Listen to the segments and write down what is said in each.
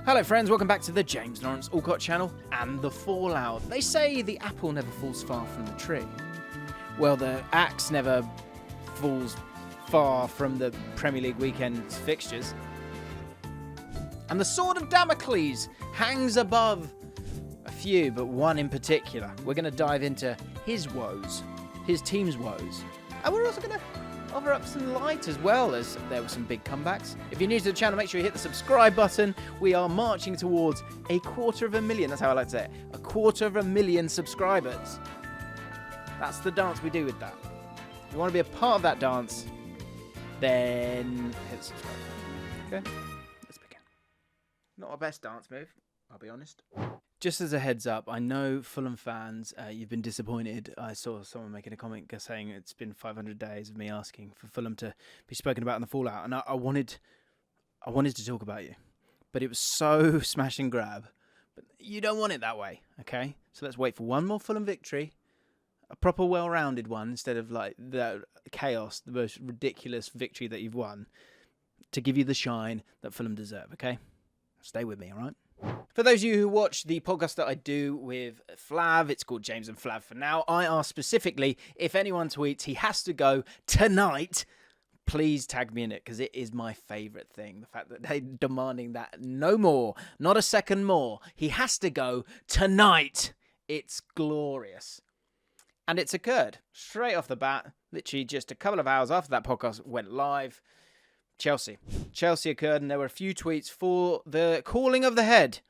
Hello friends, welcome back to the James Lawrence Allcott channel and the fallout. They say the apple never falls far from the tree. Well, the axe never falls far from the Premier League weekend's fixtures. And the sword of Damocles hangs above a few, but one in particular. We're going to dive into his woes, his team's woes. And we're also going to offer up some light as well, as there were some big comebacks. If you're new to the channel, make sure you hit the subscribe button. We are marching towards 250,000, that's how I like to say it, 250,000 subscribers. That's the dance we do with that. If you want to be a part of that dance, then hit the subscribe button. Okay, let's begin. Not our best dance move, I'll be honest. Just as a heads up, I know Fulham fans, you've been disappointed. I saw someone making a comment saying it's been 500 days of me asking for Fulham to be spoken about in the fallout, and I wanted to talk about you, but it was so smash and grab. But you don't want it that way, okay? So let's wait for one more Fulham victory, a proper well-rounded one, instead of like the chaos, the most ridiculous victory that you've won, to give you the shine that Fulham deserve, okay? Stay with me, all right? For those of you who watch the podcast that I do with Flav, it's called James and Flav for now. I asked specifically, if anyone tweets he has to go tonight, please tag me in it, because it is my favourite thing. The fact that they're demanding that no more, not a second more. He has to go tonight. It's glorious. And it's occurred straight off the bat, literally just a couple of hours after that podcast went live. Chelsea occurred, and there were a few tweets for the calling of the head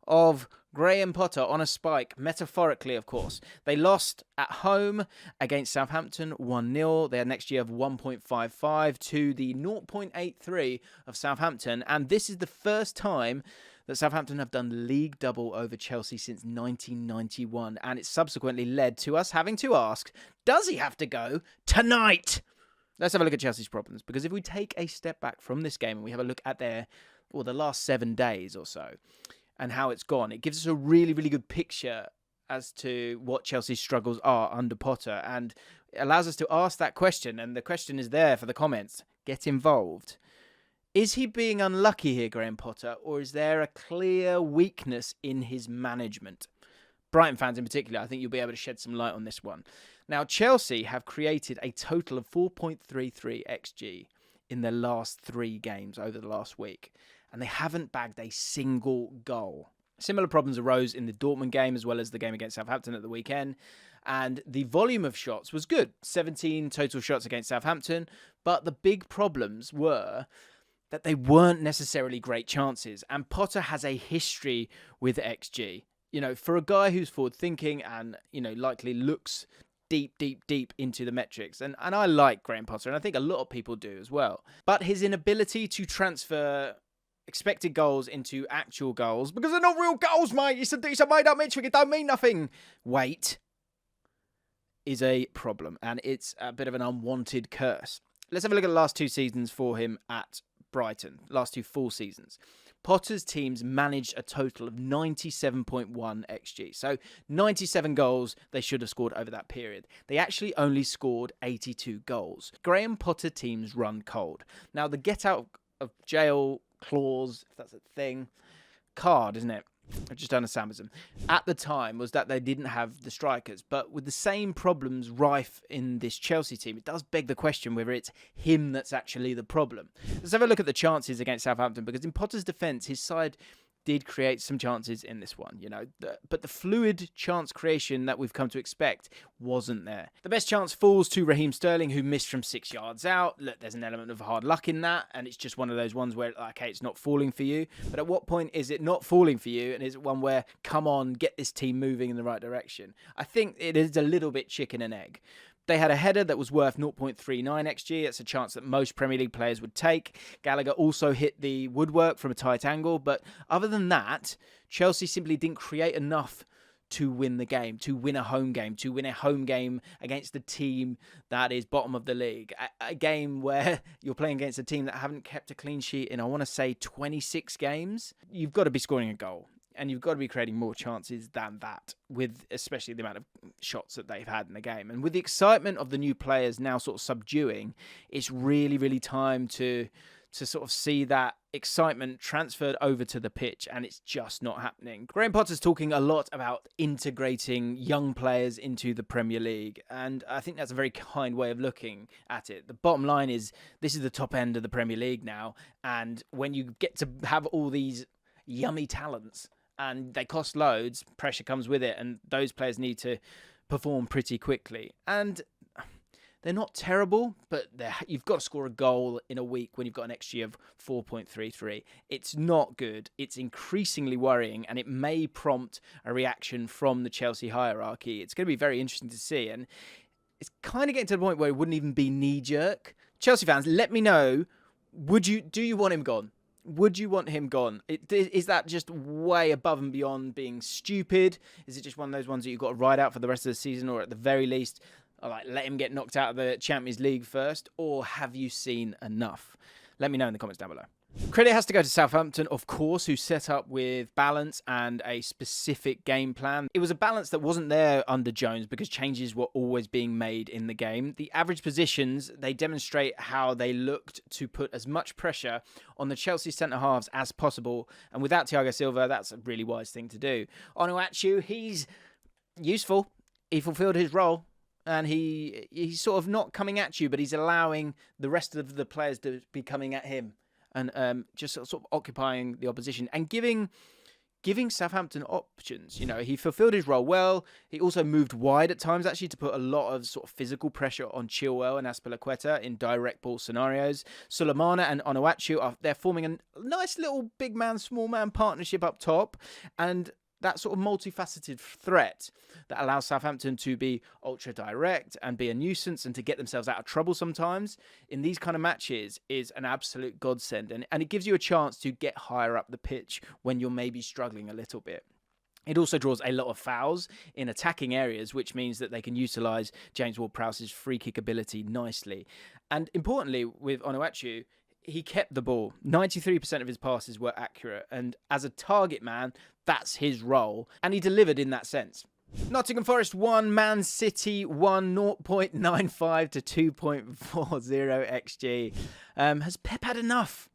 of Graham Potter on a spike, metaphorically, of course. They lost at home against Southampton 1-0. Their next year of 1.55 to the 0.83 of Southampton, and this is the first time that Southampton have done league double over Chelsea since 1991, and it subsequently led to us having to ask, does he have to go tonight? Let's have a look at Chelsea's problems, because if we take a step back from this game and we have a look at the last 7 days or so and how it's gone, it gives us a really, really good picture as to what Chelsea's struggles are under Potter, and it allows us to ask that question, and the question is there for the comments. Get involved. Is he being unlucky here, Graham Potter, or is there a clear weakness in his management? Brighton fans in particular, I think you'll be able to shed some light on this one. Now, Chelsea have created a total of 4.33 XG in their last 3 games over the last week, and they haven't bagged a single goal. Similar problems arose in the Dortmund game as well as the game against Southampton at the weekend, and the volume of shots was good. 17 total shots against Southampton, but the big problems were that they weren't necessarily great chances, and Potter has a history with XG. You know, for a guy who's forward-thinking and, likely looks deep into the metrics. And I like Graham Potter, and I think a lot of people do as well. But his inability to transfer expected goals into actual goals, because they're not real goals, mate. It's a made-up metric. It don't mean nothing. Wait. Is a problem, and it's a bit of an unwanted curse. Let's have a look at the last 2 seasons for him at Brighton. Last 2 full seasons. Potter's teams managed a total of 97.1 XG. So 97 goals they should have scored over that period. They actually only scored 82 goals. Graham Potter teams run cold. Now, the get out of jail clause, if that's a thing, card, isn't it? I've just done a Samazon. At the time was that they didn't have the strikers, but with the same problems rife in this Chelsea team, it does beg the question whether it's him that's actually the problem. Let's have a look at the chances against Southampton, because in Potter's defence, his side did create some chances in this one, but the fluid chance creation that we've come to expect wasn't there. The best chance falls to Raheem Sterling, who missed from 6 yards out. Look, there's an element of hard luck in that, and it's just one of those ones where, okay, it's not falling for you. But at what point is it not falling for you, and is it one where, come on, get this team moving in the right direction? I think it is a little bit chicken and egg. They had a header that was worth 0.39 XG. It's a chance that most Premier League players would take. Gallagher also hit the woodwork from a tight angle. But other than that, Chelsea simply didn't create enough to win the game, to win a home game against the team that is bottom of the league. A game where you're playing against a team that haven't kept a clean sheet in, I want to say, 26 games. You've got to be scoring a goal. And you've got to be creating more chances than that, with especially the amount of shots that they've had in the game. And with the excitement of the new players now sort of subduing, it's really, really time to to sort of see that excitement transferred over to the pitch, and it's just not happening. Graham Potter's talking a lot about integrating young players into the Premier League, and I think that's a very kind way of looking at it. The bottom line is this is the top end of the Premier League now, and when you get to have all these yummy talents and they cost loads, pressure comes with it, and those players need to perform pretty quickly. And they're not terrible, but you've got to score a goal in a week when you've got an XG of 4.33. It's not good. It's increasingly worrying, and it may prompt a reaction from the Chelsea hierarchy. It's going to be very interesting to see, and it's kind of getting to the point where it wouldn't even be knee-jerk. Chelsea fans, let me know, do you want him gone? Would you want him gone? Is that just way above and beyond being stupid? Is it just one of those ones that you've got to ride out for the rest of the season, or at the very least, let him get knocked out of the Champions League first? Or have you seen enough? Let me know in the comments down below. Credit has to go to Southampton, of course, who set up with balance and a specific game plan. It was a balance that wasn't there under Jones because changes were always being made in the game. The average positions, they demonstrate how they looked to put as much pressure on the Chelsea centre-halves as possible. And without Thiago Silva, that's a really wise thing to do. Onuachu, he's useful. He fulfilled his role. And he's sort of not coming at you, but he's allowing the rest of the players to be coming at him. And just sort of occupying the opposition and giving Southampton options. You know, he fulfilled his role well. He also moved wide at times, actually, to put a lot of sort of physical pressure on Chilwell and Azpilicueta in direct ball scenarios. Sulemana and Onuachu, they're forming a nice little big man, small man partnership up top. And that sort of multifaceted threat that allows Southampton to be ultra direct and be a nuisance and to get themselves out of trouble sometimes in these kind of matches is an absolute godsend. And it gives you a chance to get higher up the pitch when you're maybe struggling a little bit. It also draws a lot of fouls in attacking areas, which means that they can utilise James Ward-Prowse's free kick ability nicely. And importantly, with Onuachu, he kept the ball. 93% of his passes were accurate. And as a target man, that's his role. And he delivered in that sense. Nottingham Forest 1, Man City 1, 0.95 to 2.40 XG. Has Pep had enough?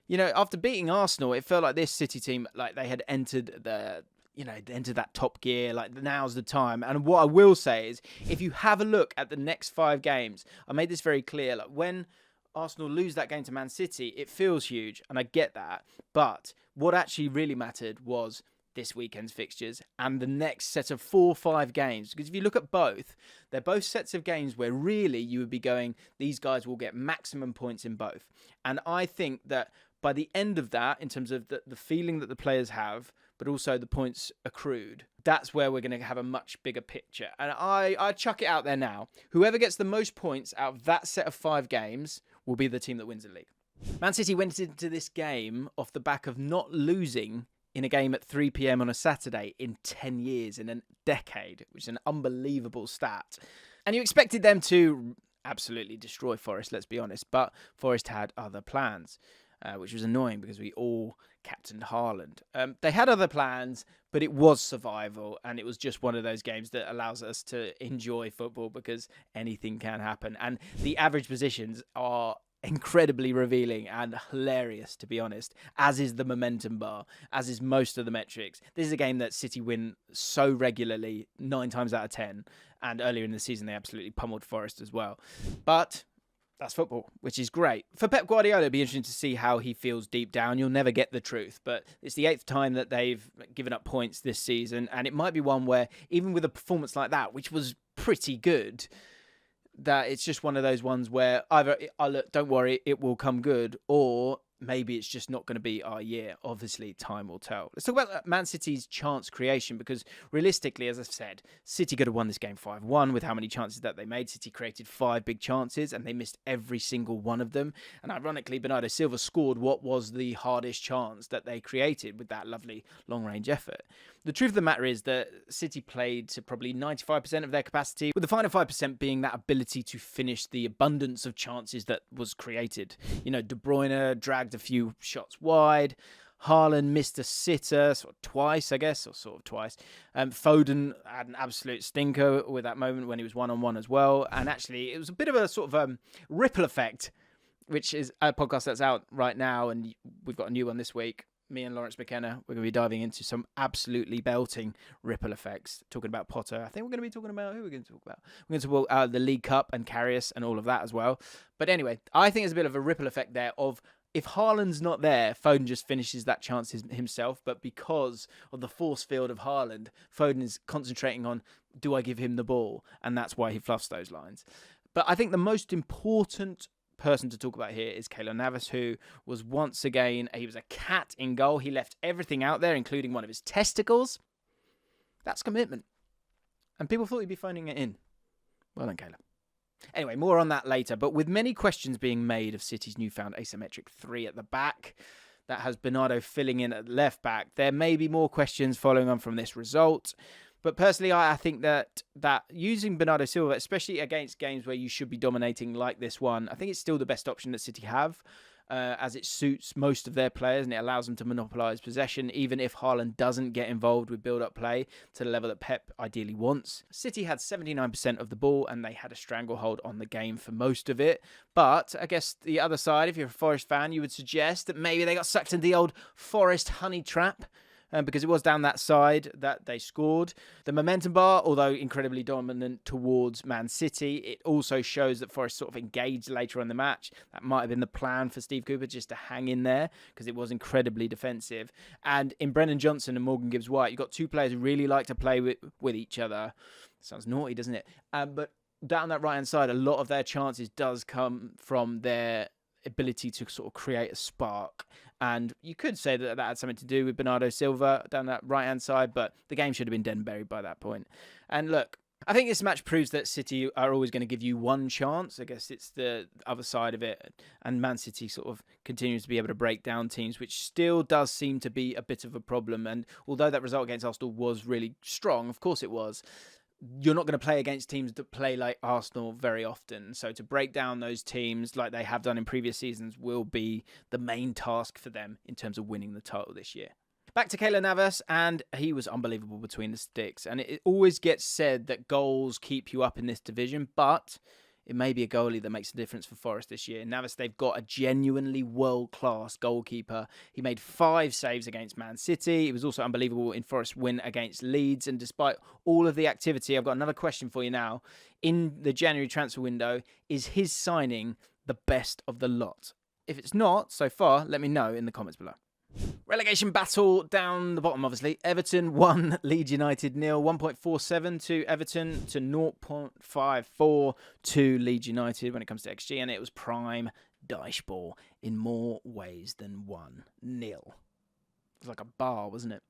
You know, after beating Arsenal, it felt like this City team, like they had entered that top gear, like now's the time. And what I will say is, if you have a look at the next 5 games, I made this very clear, like when Arsenal lose that game to Man City, it feels huge, and I get that. But what actually really mattered was this weekend's fixtures and the next set of 4 or 5 games. Because if you look at both, they're both sets of games where really you would be going, these guys will get maximum points in both. And I think that by the end of that, in terms of the feeling that the players have, but also the points accrued, that's where we're going to have a much bigger picture. And I chuck it out there now. Whoever gets the most points out of that set of 5 games will be the team that wins the league. Man City went into this game off the back of not losing in a game at 3 p.m. on a Saturday in 10 years, in a decade, which is an unbelievable stat. And you expected them to absolutely destroy Forest, let's be honest, but Forest had other plans, which was annoying because we all captained Haaland. They had other plans, but it was survival, and it was just one of those games that allows us to enjoy football because anything can happen. And the average positions are incredibly revealing and hilarious, to be honest, as is the momentum bar, as is most of the metrics. This is a game that City win so regularly, 9 times out of 10, and earlier in the season they absolutely pummeled Forest as well. But that's football, which is great. For Pep Guardiola, it'll be interesting to see how he feels deep down. You'll never get the truth, but it's the 8th time that they've given up points this season, and it might be one where, even with a performance like that, which was pretty good, that it's just one of those ones where either, look, don't worry, it will come good, or maybe it's just not going to be our year. Obviously, time will tell. Let's talk about Man City's chance creation, because realistically, as I've said, City could have won this game 5-1 with how many chances that they made. City created 5 big chances and they missed every single one of them. And ironically, Bernardo Silva scored what was the hardest chance that they created with that lovely long-range effort. The truth of the matter is that City played to probably 95% of their capacity, with the final 5% being that ability to finish the abundance of chances that was created. You know, De Bruyne dragged a few shots wide. Haaland missed a sitter twice. Thogden had an absolute stinker with that moment when he was one-on-one as well. And actually, it was a bit of a sort of ripple effect which is a podcast that's out right now, and we've got a new one this week. Me and Lawrence McKenna, we're going to be diving into some absolutely belting ripple effects, talking about Potter. I think we're going to be talking about, who we're going to talk about? We're going to talk about the League Cup and Karius and all of that as well. But anyway, I think there's a bit of a ripple effect there of, if Haaland's not there, Foden just finishes that chance himself. But because of the force field of Haaland, Foden is concentrating on, do I give him the ball? And that's why he fluffs those lines. But I think the most important person to talk about here is Keylor Navas, who was once again, he was a cat in goal. He left everything out there, including one of his testicles. That's commitment. And people thought he'd be phoning it in. Well done, Keylor. Anyway, more on that later. But with many questions being made of City's newfound asymmetric three at the back, that has Bernardo filling in at left back, there may be more questions following on from this result. But personally, I think that using Bernardo Silva, especially against games where you should be dominating like this one, I think it's still the best option that City have, as it suits most of their players and it allows them to monopolise possession, even if Haaland doesn't get involved with build-up play to the level that Pep ideally wants. City had 79% of the ball and they had a stranglehold on the game for most of it. But I guess the other side, if you're a Forest fan, you would suggest that maybe they got sucked into the old Forest honey trap. Because it was down that side that they scored. The momentum bar, although incredibly dominant towards Man City, it also shows that Forest sort of engaged later on in the match. That might have been the plan for Steve Cooper, just to hang in there, because it was incredibly defensive. And in Brennan Johnson and Morgan Gibbs-White, you've got two players who really like to play with each other. Sounds naughty, doesn't it? But down that right-hand side, a lot of their chances does come from their ability to sort of create a spark. And you could say that had something to do with Bernardo Silva down that right-hand side, but the game should have been dead and buried by that point. And look, I think this match proves that City are always going to give you one chance. I guess it's the other side of it. And Man City sort of continues to be able to break down teams, which still does seem to be a bit of a problem. And although that result against Arsenal was really strong, of course it was, you're not going to play against teams that play like Arsenal very often. So to break down those teams like they have done in previous seasons will be the main task for them in terms of winning the title this year. Back to Keylor Navas, and he was unbelievable between the sticks. And it always gets said that goals keep you up in this division, but it may be a goalie that makes a difference for Forest this year. Navas, they've got a genuinely world-class goalkeeper. He made 5 saves against Man City. He was also unbelievable in Forest's win against Leeds. And despite all of the activity, I've got another question for you now. In the January transfer window, is his signing the best of the lot? If it's not, so far, let me know in the comments below. Relegation battle down the bottom, obviously. Everton 1, Leeds United 0. 1.47 to Everton to 0.54 to Leeds United when it comes to XG. And it was prime dice ball in more ways than 1-0. It was like a bar, wasn't it?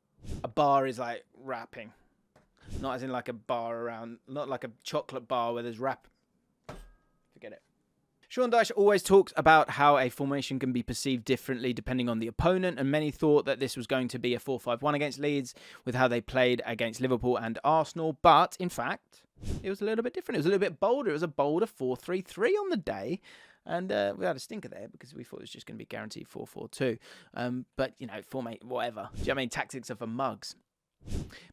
A bar is like wrapping. Not as in like a bar around, not like a chocolate bar where there's wrap. Forget it. Sean Dyche always talks about how a formation can be perceived differently depending on the opponent, and many thought that this was going to be a 4-5-1 against Leeds with how they played against Liverpool and Arsenal, but in fact, it was a little bit different. It was a little bit bolder. It was a bolder 4-3-3 on the day, and we had a stinker there because we thought it was just going to be guaranteed 4-4-2. But, you know, formate, whatever. Do you know what I mean? Tactics are for mugs.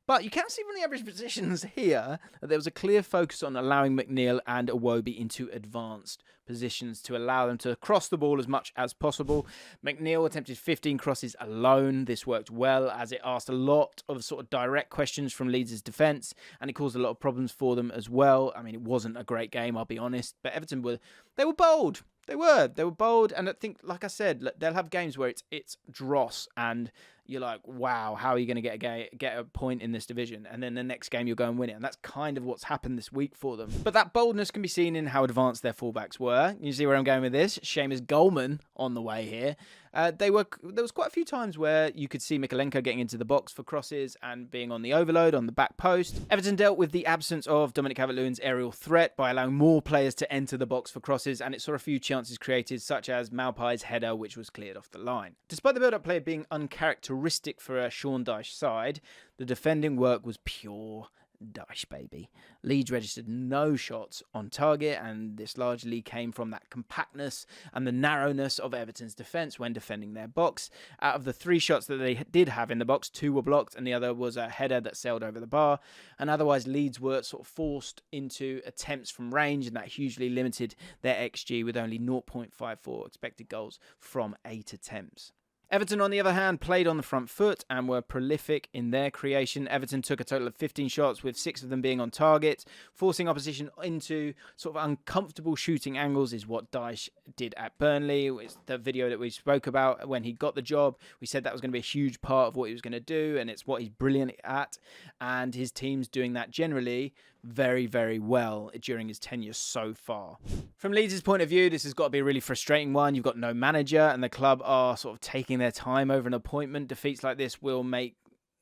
But you can see from the average positions here that there was a clear focus on allowing McNeil and Iwobi into advanced positions to allow them to cross the ball as much as possible. McNeil attempted 15 crosses alone. This worked well as it asked a lot of sort of direct questions from Leeds' defence, and it caused a lot of problems for them as well. I mean, it wasn't a great game, I'll be honest, but Everton were bold. They were bold, and I think, like I said, they'll have games where it's dross, and you're like, wow, how are you going to get a point in this division? And then the next game you'll go and win it, and that's kind of what's happened this week for them. But that boldness can be seen in how advanced their fullbacks were. You see where I'm going with this? Seamus Goldman on the way here. There was quite a few times where you could see Mikalenko getting into the box for crosses and being on the overload on the back post. Everton dealt with the absence of Dominic Calvert-Lewin's aerial threat by allowing more players to enter the box for crosses, and it saw a few chances created, such as Maupai's header, which was cleared off the line. Despite the build-up play being uncharacteristic for a Sean Dyche side, the defending work was pure Dyche, baby. Leeds registered no shots on target, and this largely came from that compactness and the narrowness of Everton's defence when defending their box. Out of the 3 shots that they did have in the box, 2 were blocked, and the other was a header that sailed over the bar. And otherwise, Leeds were sort of forced into attempts from range, and that hugely limited their XG with only 0.54 expected goals from 8 attempts. Everton, on the other hand, played on the front foot and were prolific in their creation. Everton took a total of 15 shots, with 6 of them being on target. Forcing opposition into sort of uncomfortable shooting angles is what Dyche did at Burnley. It's the video that we spoke about when he got the job. We said that was going to be a huge part of what he was going to do, and it's what he's brilliant at. And his team's doing that generally very, very well during his tenure so far. From Leeds' point of view, this has got to be a really frustrating one. You've got no manager, and the club are sort of taking their time over an appointment. Defeats like this will make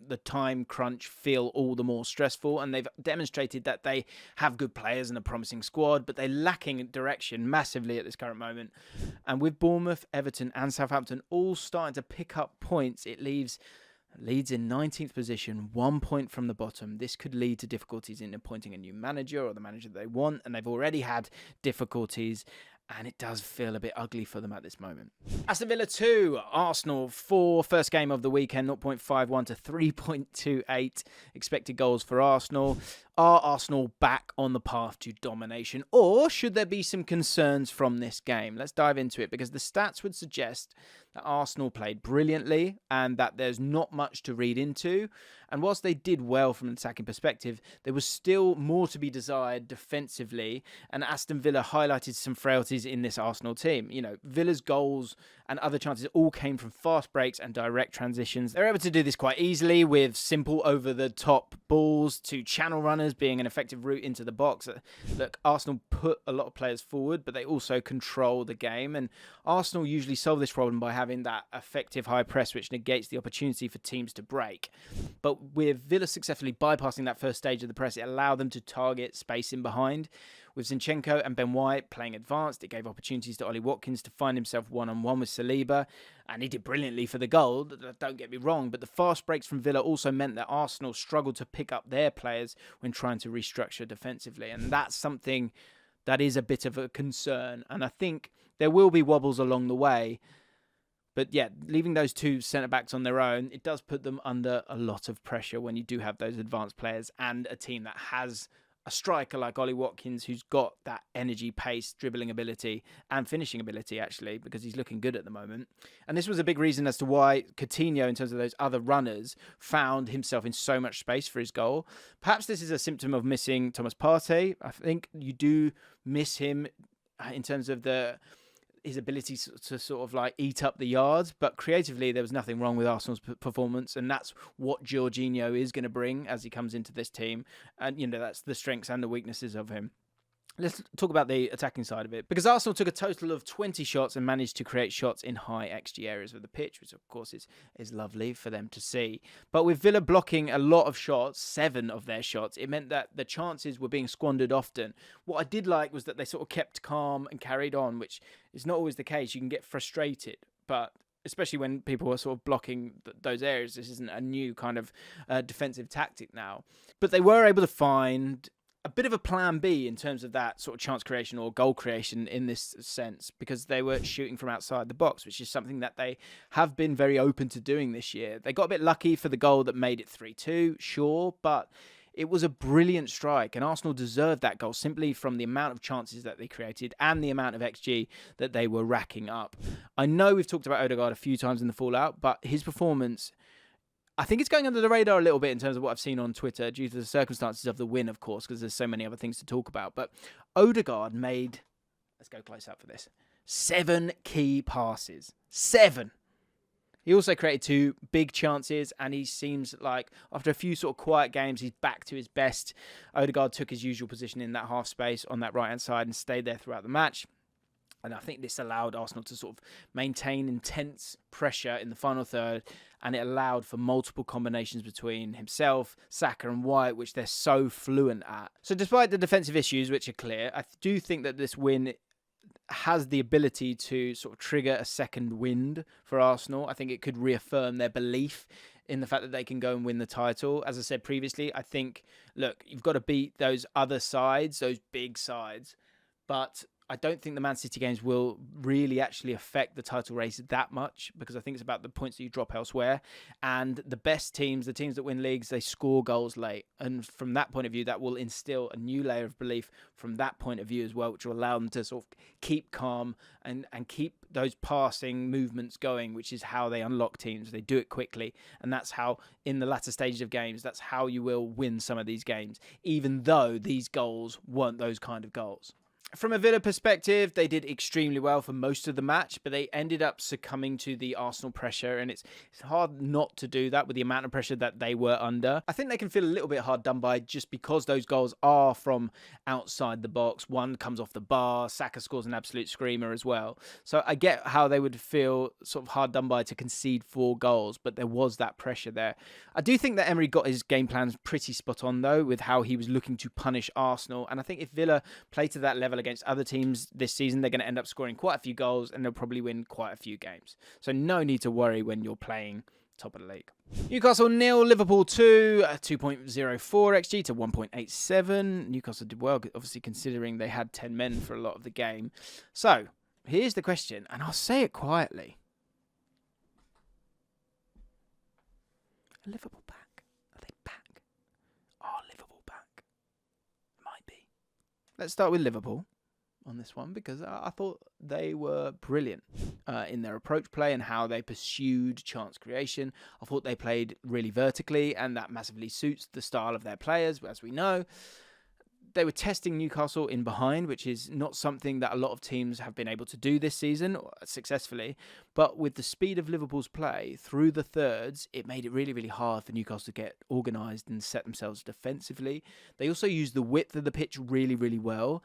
the time crunch feel all the more stressful, and they've demonstrated that they have good players and a promising squad, but they're lacking direction massively at this current moment. And with Bournemouth, Everton and Southampton all starting to pick up points, it leaves Leeds in 19th position, 1 point from the bottom. This could lead to difficulties in appointing a new manager or the manager they want, and they've already had difficulties, and it does feel a bit ugly for them at this moment. Aston Villa 2, Arsenal 4. First game of the weekend, 0.51 to 3.28 expected goals for Arsenal. Are Arsenal back on the path to domination, or should there be some concerns from this game? Let's dive into it, because the stats would suggest that Arsenal played brilliantly and that there's not much to read into. And whilst they did well from an attacking perspective, there was still more to be desired defensively, and Aston Villa highlighted some frailties in this Arsenal team. You know, Villa's goals and other chances all came from fast breaks and direct transitions. They're able to do this quite easily with simple over-the-top balls to channel runners being an effective route into the box. Look, Arsenal put a lot of players forward, but they also control the game, and Arsenal usually solve this problem by having that effective high press which negates the opportunity for teams to break. But with Villa successfully bypassing that first stage of the press, it allowed them to target space in behind. With Zinchenko and Ben White playing advanced, it gave opportunities to Ollie Watkins to find himself one-on-one with Saliba, and he did brilliantly for the goal, don't get me wrong, but the fast breaks from Villa also meant that Arsenal struggled to pick up their players when trying to restructure defensively, and that's something that is a bit of a concern, and I think there will be wobbles along the way. But yeah, leaving those 2 centre-backs on their own, it does put them under a lot of pressure when you do have those advanced players and a team that has a striker like Ollie Watkins who's got that energy, pace, dribbling ability and finishing ability, actually, because he's looking good at the moment. And this was a big reason as to why Coutinho, in terms of those other runners, found himself in so much space for his goal. Perhaps this is a symptom of missing Thomas Partey. I think you do miss him in terms of his ability to sort of like eat up the yards, but creatively there was nothing wrong with Arsenal's performance, and that's what Jorginho is going to bring as he comes into this team, and you know that's the strengths and the weaknesses of him. Let's talk about the attacking side of it, because Arsenal took a total of 20 shots and managed to create shots in high XG areas of the pitch, which of course is lovely for them to see. But with Villa blocking a lot of shots, 7 of their shots, it meant that the chances were being squandered often. What I did like was that they sort of kept calm and carried on, which is not always the case. You can get frustrated, but especially when people are sort of blocking those areas. This isn't a new kind of defensive tactic now. But they were able to find a bit of a plan B in terms of that sort of chance creation or goal creation in this sense, because they were shooting from outside the box, which is something that they have been very open to doing this year. They got a bit lucky for the goal that made it 3-2, sure, but it was a brilliant strike, and Arsenal deserved that goal simply from the amount of chances that they created and the amount of XG that they were racking up. I know we've talked about Odegaard a few times in the fallout, but his performance, I think it's going under the radar a little bit in terms of what I've seen on Twitter due to the circumstances of the win, of course, because there's so many other things to talk about. But Odegaard made, let's go close up for this, 7 key passes. 7! He also created 2 big chances, and he seems like after a few sort of quiet games, he's back to his best. Odegaard took his usual position in that half space on that right-hand side and stayed there throughout the match. And I think this allowed Arsenal to sort of maintain intense pressure in the final third, and it allowed for multiple combinations between himself, Saka and White, which they're so fluent at. So despite the defensive issues, which are clear, I do think that this win has the ability to sort of trigger a second wind for Arsenal. I think it could reaffirm their belief in the fact that they can go and win the title. As I said previously, I think, look, you've got to beat those other sides, those big sides, but I don't think the Man City games will really actually affect the title race that much, because I think it's about the points that you drop elsewhere. And the best teams, the teams that win leagues, they score goals late. And from that point of view, that will instill a new layer of belief from that point of view as well, which will allow them to sort of keep calm and keep those passing movements going, which is how they unlock teams. They do it quickly. And that's how, in the latter stages of games, that's how you will win some of these games, even though these goals weren't those kind of goals. From a Villa perspective, they did extremely well for most of the match, but they ended up succumbing to the Arsenal pressure, and it's hard not to do that with the amount of pressure that they were under. I think they can feel a little bit hard done by just because those goals are from outside the box. One comes off the bar, Saka scores an absolute screamer as well. So I get how they would feel sort of hard done by to concede 4 goals, but there was that pressure there. I do think that Emery got his game plans pretty spot on, though, with how he was looking to punish Arsenal, and I think if Villa play to that level against other teams this season, they're going to end up scoring quite a few goals and they'll probably win quite a few games. So no need to worry when you're playing top of the league. Newcastle 0, Liverpool 2, 2.04 XG to 1.87. Newcastle did well, obviously, considering they had 10 men for a lot of the game. So here's the question, and I'll say it quietly. Are Liverpool back? Are they back? Are Liverpool back? Might be. Let's start with Liverpool on this one, because I thought they were brilliant in their approach play and how they pursued chance creation. I thought they played really vertically, and that massively suits the style of their players, as we know. They were testing Newcastle in behind, which is not something that a lot of teams have been able to do this season successfully. But with the speed of Liverpool's play through the thirds, it made it really, really hard for Newcastle to get organised and set themselves defensively. They also used the width of the pitch really, really well.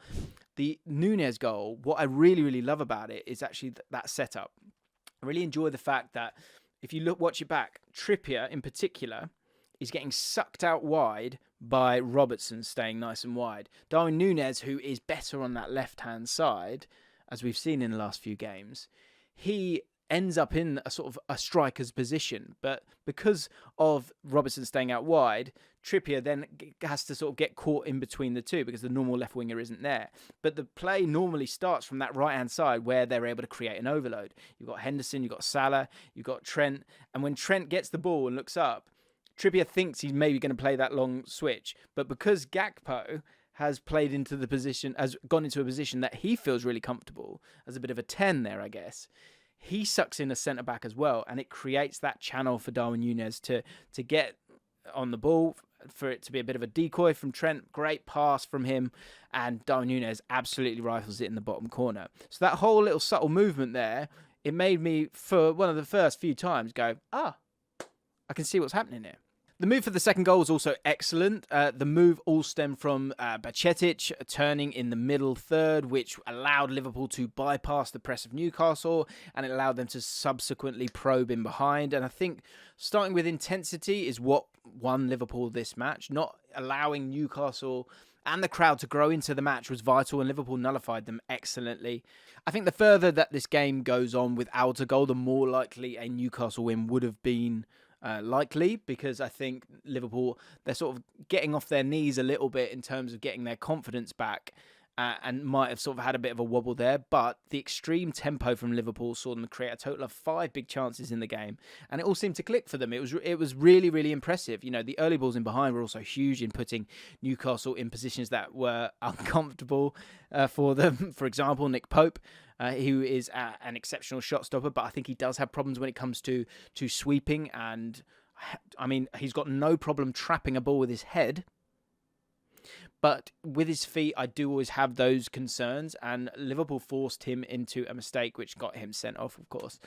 The Núñez goal, what I really, really love about it is actually that setup. I really enjoy the fact that if you watch it back, Trippier in particular is getting sucked out wide by Robertson staying nice and wide. Darwin Núñez, who is better on that left-hand side, as we've seen in the last few games, he ends up in a sort of a striker's position. But because of Robertson staying out wide, Trippier then has to sort of get caught in between the two because the normal left winger isn't there. But the play normally starts from that right-hand side where they're able to create an overload. You've got Henderson, you've got Salah, you've got Trent. And when Trent gets the ball and looks up, Trippier thinks he's maybe going to play that long switch, but because JaackMaate has played into the position, has gone into a position that he feels really comfortable, as a bit of a 10 there, I guess, he sucks in a centre-back as well, and it creates that channel for Darwin Núñez to get on the ball, for it to be a bit of a decoy from Trent. Great pass from him, and Darwin Núñez absolutely rifles it in the bottom corner. So that whole little subtle movement there, it made me, for one of the first few times, go, I can see what's happening here. The move for the second goal was also excellent. The move all stemmed from Bajcetic turning in the middle third, which allowed Liverpool to bypass the press of Newcastle, and it allowed them to subsequently probe in behind. And I think starting with intensity is what won Liverpool this match. Not allowing Newcastle and the crowd to grow into the match was vital, and Liverpool nullified them excellently. I think the further that this game goes on without a goal, the more likely a Newcastle win would have been likely, because I think Liverpool, they're sort of getting off their knees a little bit in terms of getting their confidence back, and might have sort of had a bit of a wobble there. But the extreme tempo from Liverpool saw them create a total of 5 big chances in the game, and it all seemed to click for them. It was really, really impressive. You know, the early balls in behind were also huge in putting Newcastle in positions that were uncomfortable for them. For example, Nick Pope, who is an exceptional shot stopper, but I think he does have problems when it comes to sweeping. And I mean, he's got no problem trapping a ball with his head, but with his feet, I do always have those concerns. And Liverpool forced him into a mistake, which got him sent off, of course.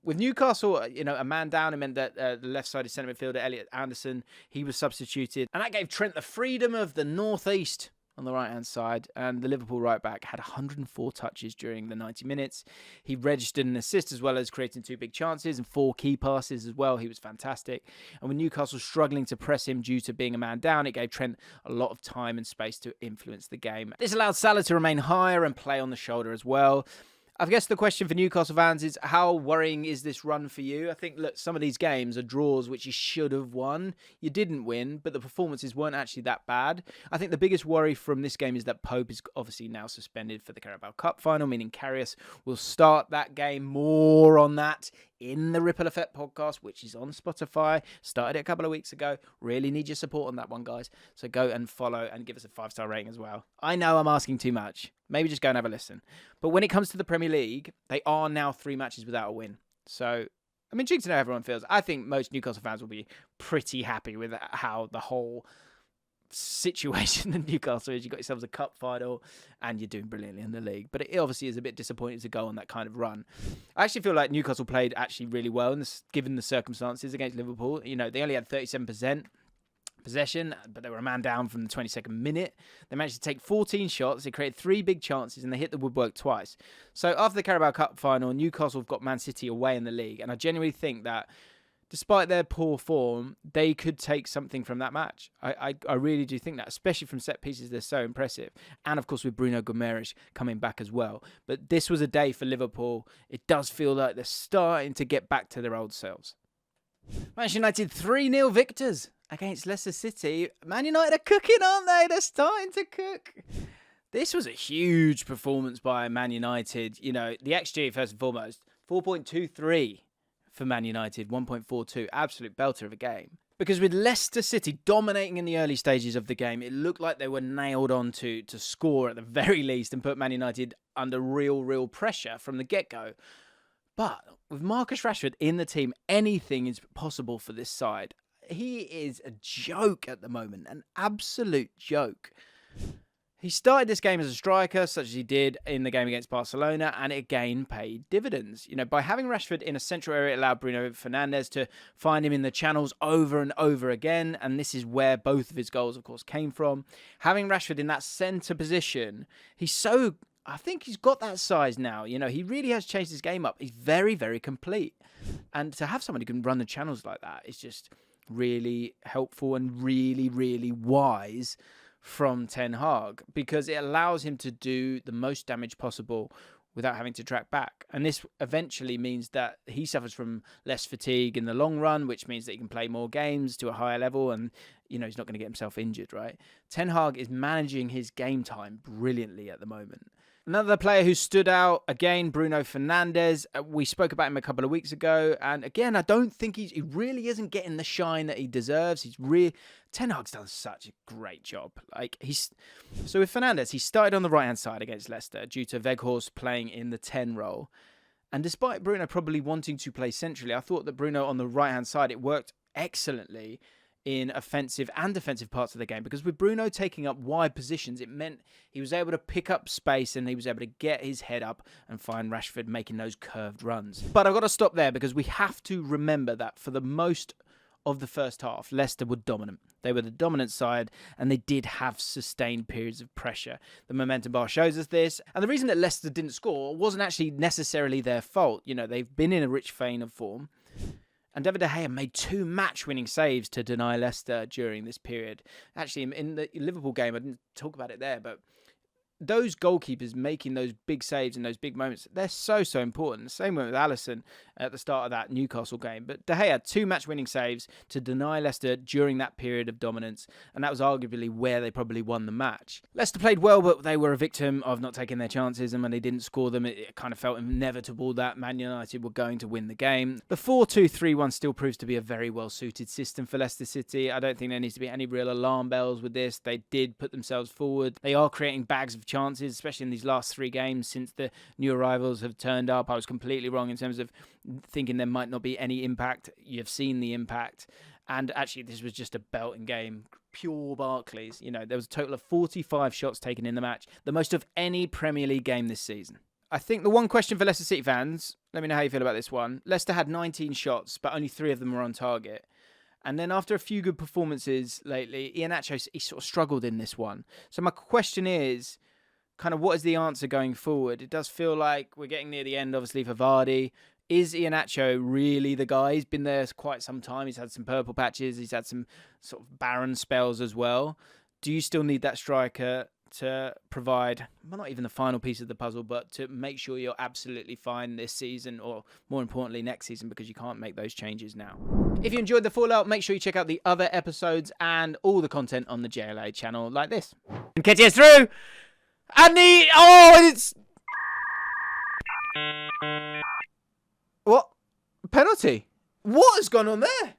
With Newcastle, a man down, it meant that the left-sided centre midfielder, Elliot Anderson, he was substituted. And that gave Trent the freedom of the northeast on the right-hand side, and the Liverpool right-back had 104 touches during the 90 minutes. He registered an assist as well as creating 2 big chances and 4 key passes as well. He was fantastic. And with Newcastle struggling to press him due to being a man down, it gave Trent a lot of time and space to influence the game. This allowed Salah to remain higher and play on the shoulder as well. I guess the question for Newcastle fans is, how worrying is this run for you? I think, look, some of these games are draws which you should have won. You didn't win, but the performances weren't actually that bad. I think the biggest worry from this game is that Pope is obviously now suspended for the Carabao Cup final, meaning Karius will start that game. More on that in the Ripple Effect podcast, which is on Spotify. Started it a couple of weeks ago. Really need your support on that one, guys. So go and follow and give us a 5-star rating as well. I know I'm asking too much. Maybe just go and have a listen. But when it comes to the Premier League, they are now 3 matches without a win. So, I'm intrigued to know how everyone feels. I think most Newcastle fans will be pretty happy with how the whole situation in Newcastle is. You've got yourselves a cup final and you're doing brilliantly in the league. But it obviously is a bit disappointing to go on that kind of run. I actually feel like Newcastle played actually really well given the circumstances against Liverpool. You know, they only had 37% possession, but they were a man down from the 22nd minute. They managed to take 14 shots. They created 3 big chances and they hit the woodwork twice. So after the Carabao Cup final, Newcastle have got Man City away in the league. And I genuinely think that despite their poor form, they could take something from that match. I really do think that, especially from set pieces. They're so impressive. And of course with Bruno Guimaraes coming back as well. But this was a day for Liverpool. It does feel like they're starting to get back to their old selves. Manchester United 3-0 victors against Leicester City. Man United are cooking, aren't they? They're starting to cook. This was a huge performance by Man United. You know, the XG, first and foremost, 4.23 for Man United, 1.42. Absolute belter of a game. Because with Leicester City dominating in the early stages of the game, it looked like they were nailed on to score at the very least and put Man United under real pressure from the get-go. But with Marcus Rashford in the team, anything is possible for this side. He is a joke at the moment, an absolute joke. He started this game as a striker, such as he did in the game against Barcelona, and it again paid dividends. You know, by having Rashford in a central area, it allowed Bruno Fernandes to find him in the channels over and over again, and this is where both of his goals, of course, came from. Having Rashford in that centre position, I think he's got that size now. You know, he really has changed his game up. He's very complete. And to have someone who can run the channels like that is just really helpful and really wise from Ten Hag, because it allows him to do the most damage possible without having to track back. And this eventually means that he suffers from less fatigue in the long run, which means that he can play more games to a higher level and, you know, he's not going to get himself injured, right? Ten Hag is managing his game time brilliantly at the moment. Another player who stood out, again, Bruno Fernandes. We spoke about him a couple of weeks ago. And again, I don't think he really isn't getting the shine that he deserves. Ten Hag's done such a great job. So with Fernandes, he started on the right-hand side against Leicester due to Weghorst playing in the 10 role. And despite Bruno probably wanting to play centrally, I thought that Bruno on the right-hand side, it worked excellently in offensive and defensive parts of the game, because with Bruno taking up wide positions, it meant he was able to pick up space and he was able to get his head up and find Rashford making those curved runs. But I've got to stop there, because we have to remember that for the most of the first half, Leicester were dominant. They were the dominant side and they did have sustained periods of pressure. The momentum bar shows us this. And the reason that Leicester didn't score wasn't actually necessarily their fault. You know, they've been in a rich vein of form. And David De Gea made 2 match-winning saves to deny Leicester during this period. Actually, in the Liverpool game, I didn't talk about it there, but those goalkeepers making those big saves in those big moments, they're so important. The same way with Alisson at the start of that Newcastle game. But De Gea had 2 match-winning saves to deny Leicester during that period of dominance, and that was arguably where they probably won the match. Leicester played well, but they were a victim of not taking their chances, and when they didn't score them, it kind of felt inevitable that Man United were going to win the game. The 4-2-3-1 still proves to be a very well-suited system for Leicester City. I don't think there needs to be any real alarm bells with this. They did put themselves forward. They are creating bags of chances, especially in these last 3 games since the new arrivals have turned up. I was completely wrong in terms of thinking there might not be any impact. You've seen the impact. And actually, this was just a belting game. Pure Barclays. You know, there was a total of 45 shots taken in the match, the most of any Premier League game this season. I think the one question for Leicester City fans, let me know how you feel about this one. Leicester had 19 shots, but only 3 of them were on target. And then after a few good performances lately, Iheanacho, he sort of struggled in this one. So my question is, kind of what is the answer going forward? It does feel like we're getting near the end, obviously, for Vardy. Is Iheanacho really the guy? He's been there quite some time. He's had some purple patches. He's had some sort of barren spells as well. Do you still need that striker to provide, well, not even the final piece of the puzzle, but to make sure you're absolutely fine this season, or more importantly next season, because you can't make those changes now. If you enjoyed the Fallout, make sure you check out the other episodes and all the content on the JLA channel like this. And Nketiah's through! And it's... What? Penalty? What has gone on there?